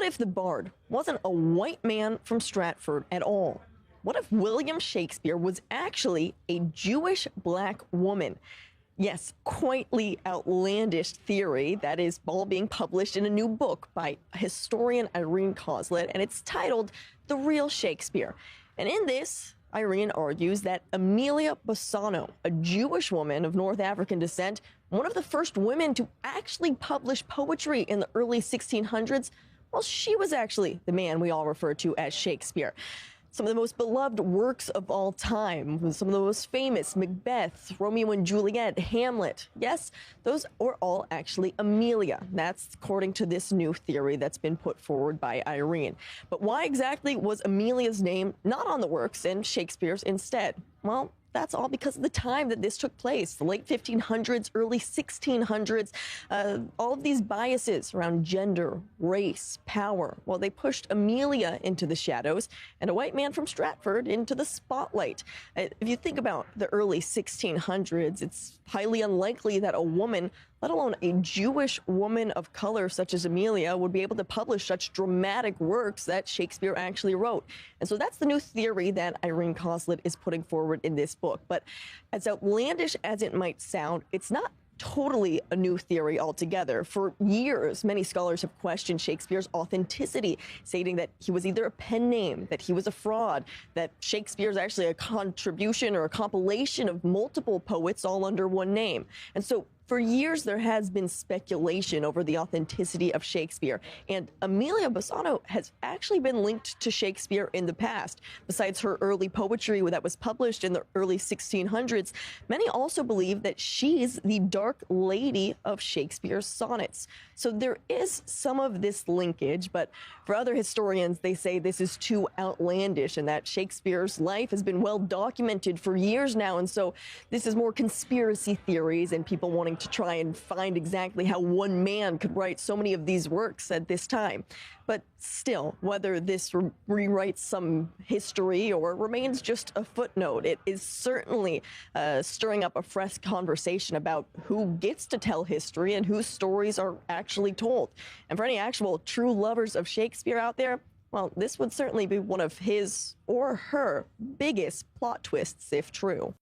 if the bard wasn't a white man from Stratford at all? What if William Shakespeare was actually a Jewish black woman? Yes, quitely outlandish theory that is all being published in a new book by historian Irene Coslet, and it's titled The Real Shakespeare. And in this, Irene argues that Amelia Bassano, a Jewish woman of North African descent, one of the first women to actually publish poetry in the early 1600s, well, she was actually the man we all refer to as Shakespeare. Some of the most beloved works of all time, some of the most famous, Macbeth, Romeo and Juliet, Hamlet. Yes, those are all actually Amelia. That's according to this new theory that's been put forward by Irene. But why exactly was Amelia's name not on the works and Shakespeare's instead? Well, that's all because of the time that this took place, the late 1500s, early 1600s. All of these biases around gender, race, power, well, they pushed Amelia into the shadows and a white man from Stratford into the spotlight. If you think about the early 1600s, it's highly unlikely that a woman, let alone a Jewish woman of color such as Amelia, would be able to publish such dramatic works that Shakespeare actually wrote. And so that's the new theory that Irene Coslet is putting forward in this book. But as outlandish as it might sound, it's not totally a new theory altogether. For years, many scholars have questioned Shakespeare's authenticity, stating that he was either a pen name, that he was a fraud, that Shakespeare's actually a contribution or a compilation of multiple poets all under one name. And so for years, there has been speculation over the authenticity of Shakespeare, and Amelia Bassano has actually been linked to Shakespeare in the past. Besides her early poetry that was published in the early 1600s, many also believe that she's the Dark Lady of Shakespeare's sonnets. So there is some of this linkage, but for other historians, they say this is too outlandish and that Shakespeare's life has been well documented for years now, and so this is more conspiracy theories and people wanting to try and find exactly how one man could write so many of these works at this time. But still, whether this rewrites some history or remains just a footnote, it is certainly stirring up a fresh conversation about who gets to tell history and whose stories are actually told. And for any actual true lovers of Shakespeare out there, well, this would certainly be one of his or her biggest plot twists if true.